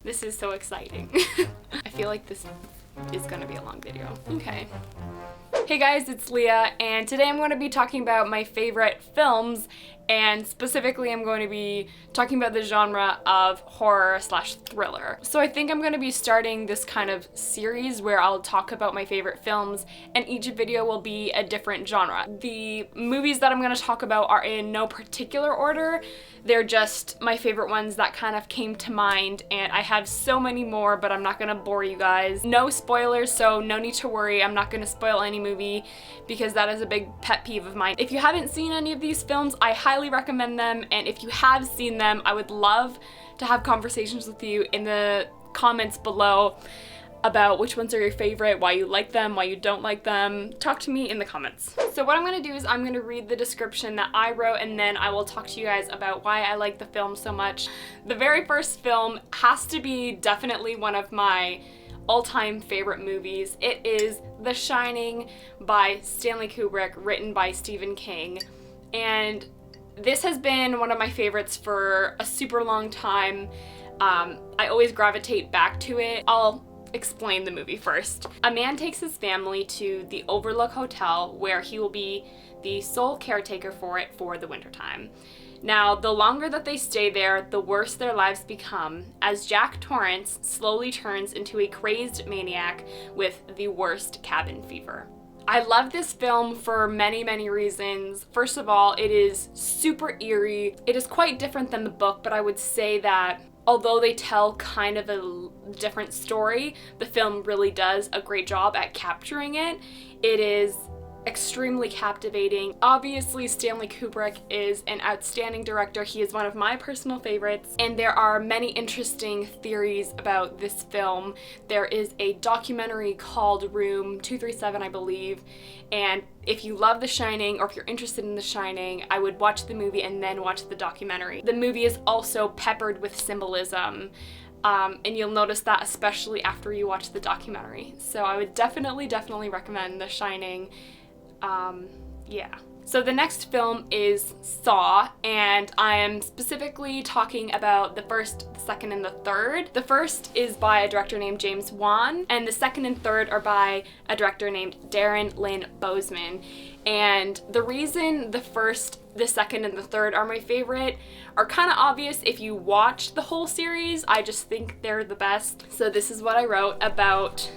This is so exciting. I feel like this is gonna be a long video. Okay. Hey guys, it's Leah, and today I'm going to be talking about my favorite films, and specifically I'm going to be talking about the genre of horror/thriller. So I think I'm going to be starting this kind of series where I'll talk about my favorite films, and each video will be a different genre. The movies that I'm going to talk about are in no particular order. They're just my favorite ones that kind of came to mind, and I have so many more, but I'm not going to bore you guys. No spoilers, so no need to worry. I'm not going to spoil any movie because that is a big pet peeve of mine. If you haven't seen any of these films, I highly recommend them, and if you have seen them, I would love to have conversations with you in the comments below about which ones are your favorite, why you like them, why you don't like them. Talk to me in the comments. So what I'm gonna do is I'm gonna read the description that I wrote, and then I will talk to you guys about why I like the film so much. The very first film has to be definitely one of my all-time favorite movies. It is The Shining by Stanley Kubrick, written by Stephen King. And this has been one of my favorites for a super long time. I always gravitate back to it. I'll explain the movie first. A man takes his family to the Overlook Hotel, where he will be the sole caretaker for it for the wintertime. Now, the longer that they stay there, the worse their lives become, as Jack Torrance slowly turns into a crazed maniac with the worst cabin fever. I love this film for many, many reasons. First of all, it is super eerie. It is quite different than the book, but I would say that although they tell kind of a different story, the film really does a great job at capturing it. It is extremely captivating. Obviously, Stanley Kubrick is an outstanding director. He is one of my personal favorites, and there are many interesting theories about this film. There is a documentary called Room 237, I believe, and if you love The Shining, or if you're interested in The Shining, I would watch the movie and then watch the documentary. The movie is also peppered with symbolism, and you'll notice that especially after you watch the documentary. So I would definitely recommend The Shining. Yeah. So the next film is Saw, and I am specifically talking about the first, the second, and the third. The first is by a director named James Wan, and the second and third are by a director named Darren Lynn Bousman. And the reason the first, the second, and the third are my favorite are kind of obvious if you watch the whole series. I just think they're the best. So this is what I wrote about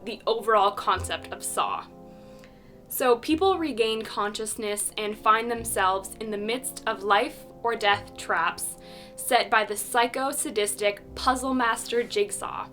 the overall concept of Saw. So people regain consciousness and find themselves in the midst of life or death traps set by the psycho-sadistic puzzle master Jigsaw.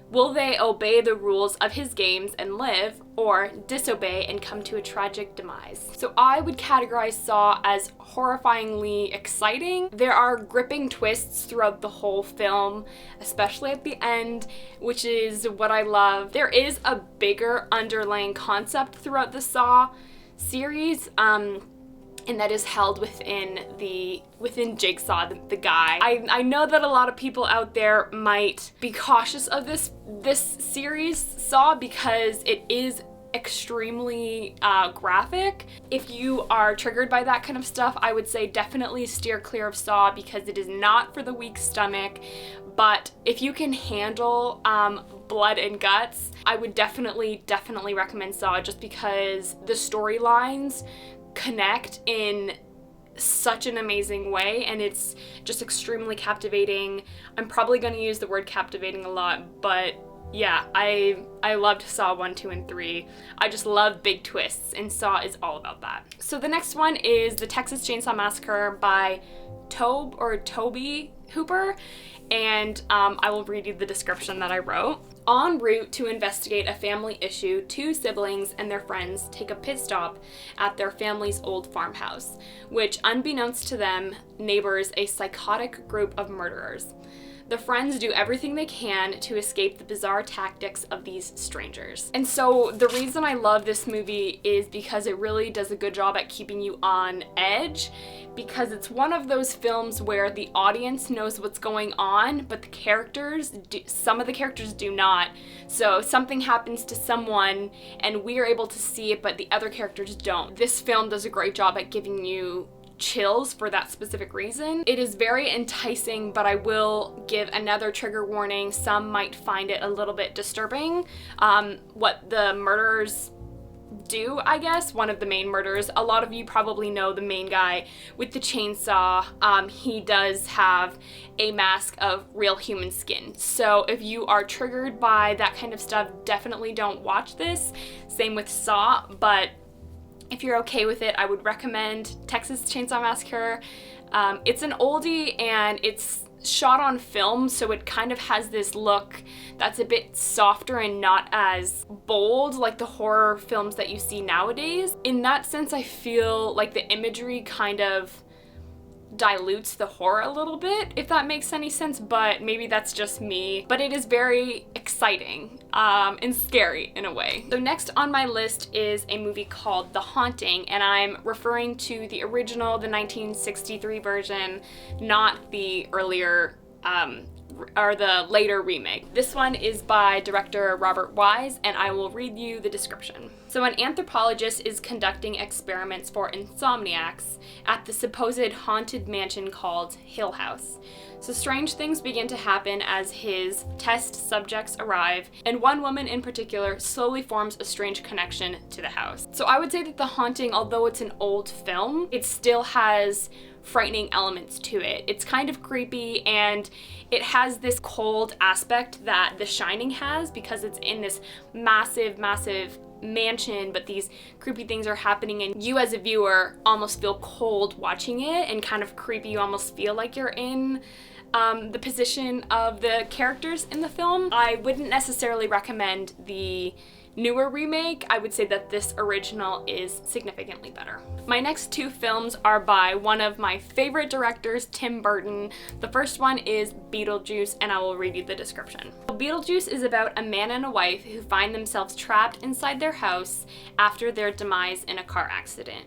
Will they obey the rules of his games and live, or disobey and come to a tragic demise? So I would categorize Saw as horrifyingly exciting. There are gripping twists throughout the whole film, especially at the end, which is what I love. There is a bigger underlying concept throughout the Saw series, and that is held within Jigsaw, the guy. I know that a lot of people out there might be cautious of this series, Saw, because it is extremely graphic. If you are triggered by that kind of stuff, I would say definitely steer clear of Saw, because it is not for the weak stomach. But if you can handle blood and guts, I would definitely recommend Saw, just because the storylines connect in such an amazing way, and it's just extremely captivating. I'm probably going to use the word captivating a lot, but yeah, I loved Saw 1, 2, and 3. I just love big twists, and Saw is all about that. So the next one is The Texas Chainsaw Massacre by Toby Hooper, and I will read you the description that I wrote. En route to investigate a family issue, two siblings and their friends take a pit stop at their family's old farmhouse, which, unbeknownst to them, neighbors a psychotic group of murderers. The friends do everything they can to escape the bizarre tactics of these strangers. And so the reason I love this movie is because it really does a good job at keeping you on edge, because it's one of those films where the audience knows what's going on, but some of the characters do not. So something happens to someone and we are able to see it, but the other characters don't. This film does a great job at giving you chills for that specific reason. It is very enticing, but I will give another trigger warning. Some might find it a little bit disturbing. What the murderers do, I guess, one of the main murders. A lot of you probably know the main guy with the chainsaw. He does have a mask of real human skin. So if you are triggered by that kind of stuff, definitely don't watch this. Same with Saw, but if you're okay with it, I would recommend Texas Chainsaw Massacre. It's an oldie and it's shot on film, so it kind of has this look that's a bit softer and not as bold like the horror films that you see nowadays. In that sense, I feel like the imagery kind of dilutes the horror a little bit, if that makes any sense, but maybe that's just me. But it is very exciting and scary in a way. So next on my list is a movie called The Haunting, and I'm referring to the original, the 1963 version, not the earlier or the later remake. This one is by director Robert Wise, and I will read you the description. So an anthropologist is conducting experiments for insomniacs at the supposed haunted mansion called Hill House. So strange things begin to happen as his test subjects arrive, and one woman in particular slowly forms a strange connection to the house. So I would say that The Haunting, although it's an old film, it still has frightening elements to it. It's kind of creepy, and it has this cold aspect that The Shining has because it's in this massive mansion, but these creepy things are happening and you as a viewer almost feel cold watching it and kind of creepy. You almost feel like you're in the position of the characters in the film. I wouldn't necessarily recommend the newer remake. I would say that this original is significantly better. My next two films are by one of my favorite directors, Tim Burton. The first one is Beetlejuice, and I will read you the description. Beetlejuice is about a man and a wife who find themselves trapped inside their house after their demise in a car accident.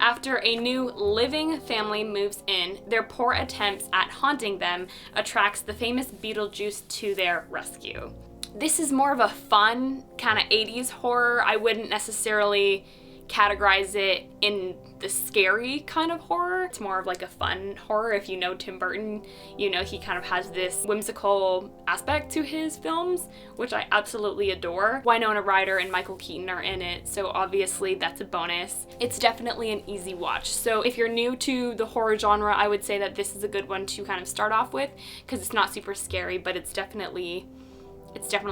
After a new living family moves in, their poor attempts at haunting them attracts the famous Beetlejuice to their rescue. This is more of a fun kind of 80s horror. I wouldn't necessarily categorize it in the scary kind of horror. It's more of like a fun horror. If you know Tim Burton, you know he kind of has this whimsical aspect to his films, which I absolutely adore. Winona Ryder and Michael Keaton are in it, so obviously that's a bonus. It's definitely an easy watch. So if you're new to the horror genre, I would say that this is a good one to kind of start off with because it's not super scary, but it's definitely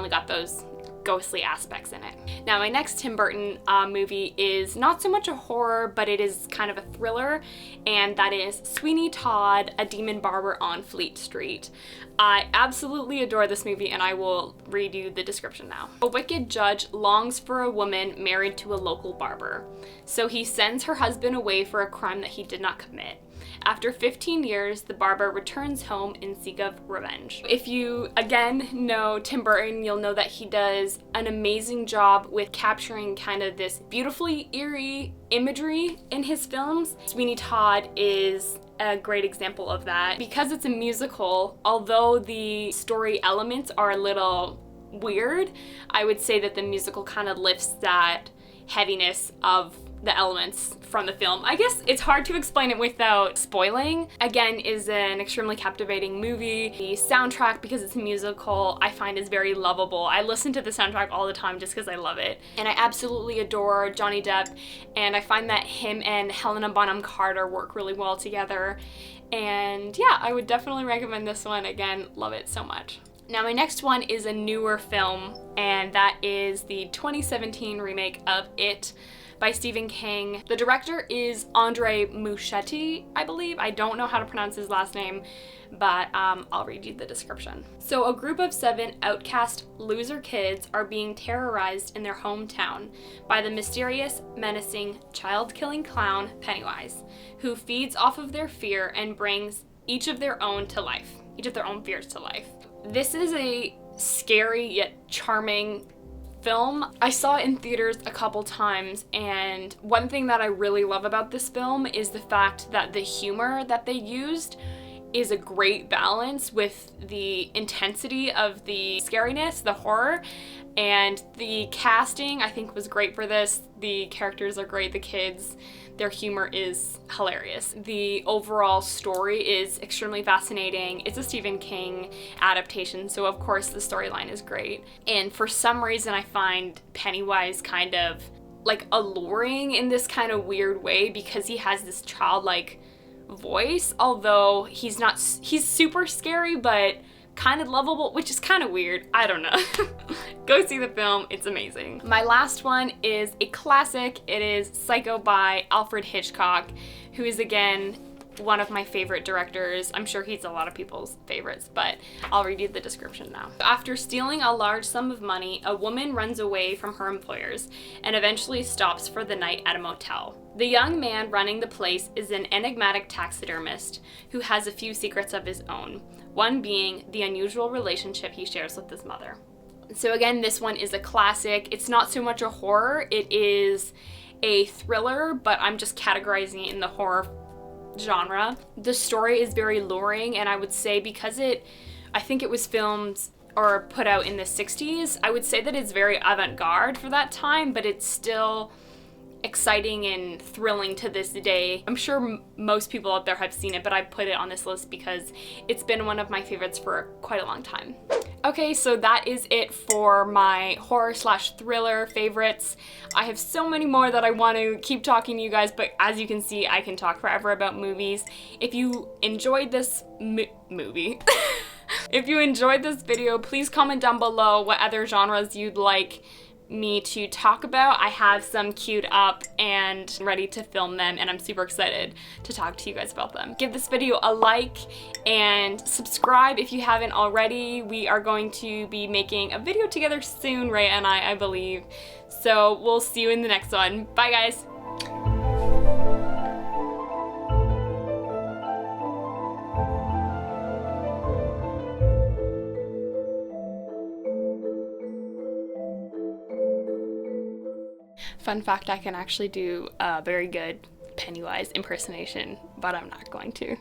got those ghostly aspects in it. Now, my next Tim Burton movie is not so much a horror, but it is kind of a thriller, and that is Sweeney Todd, A Demon Barber on Fleet Street. I absolutely adore this movie, and I will read you the description now. A wicked judge longs for a woman married to a local barber, so he sends her husband away for a crime that he did not commit. After 15 years, the barber returns home in seek of revenge. If you, again, know Tim Burton, you'll know that he does an amazing job with capturing kind of this beautifully eerie imagery in his films. Sweeney Todd is a great example of that. Because it's a musical, although the story elements are a little weird, I would say that the musical kind of lifts that heaviness of the elements from the film. I guess it's hard to explain it without spoiling. Again, is an extremely captivating movie. The soundtrack, because it's a musical, I find is very lovable. I listen to the soundtrack all the time just because I love it. And I absolutely adore Johnny Depp, and I find that him and Helena Bonham Carter work really well together. And yeah, I would definitely recommend this one. Again, love it so much. Now, my next one is a newer film, and that is the 2017 remake of It by Stephen King. The director is Andre Muschietti, I believe. I don't know how to pronounce his last name, but I'll read you the description. So a group of 7 outcast loser kids are being terrorized in their hometown by the mysterious, menacing, child-killing clown Pennywise, who feeds off of their fear and brings each of their own fears to life. This is a scary yet charming film. I saw it in theaters a couple times, and one thing that I really love about this film is the fact that the humor that they used is a great balance with the intensity of the scariness, the horror, and the casting I think was great for this. The characters are great, the kids, their humor is hilarious. The overall story is extremely fascinating. It's a Stephen King adaptation, so of course the storyline is great. And for some reason I find Pennywise kind of like alluring in this kind of weird way because he has this childlike voice, although he's super scary but kind of lovable, which is kind of weird. I don't know. Go see the film, it's amazing. My last one is a classic. It is Psycho by Alfred Hitchcock, who is again one of my favorite directors. I'm sure he's a lot of people's favorites, but I'll read you the description now. After stealing a large sum of money, a woman runs away from her employers and eventually stops for the night at a motel. The young man running the place is an enigmatic taxidermist who has a few secrets of his own, one being the unusual relationship he shares with his mother. So again, this one is a classic. It's not so much a horror, it is a thriller, but I'm just categorizing it in the horror genre. The story is very luring, and I would say because I think it was filmed or put out in the 60s, I would say that it's very avant-garde for that time, but it's still exciting and thrilling to this day. I'm sure most people out there have seen it, but I put it on this list because it's been one of my favorites for quite a long time. Okay, so that is it for my horror/thriller favorites. I have so many more that I want to keep talking to you guys, but as you can see, I can talk forever about movies. If you enjoyed this movie, if you enjoyed this video, please comment down below what other genres you'd like me to talk about. I have some queued up and ready to film them, and I'm super excited to talk to you guys about them. Give this video a like and subscribe if you haven't already. We are going to be making a video together soon, Ray and I believe. So we'll see you in the next one. Bye guys. Fun fact, I can actually do a very good Pennywise impersonation, but I'm not going to.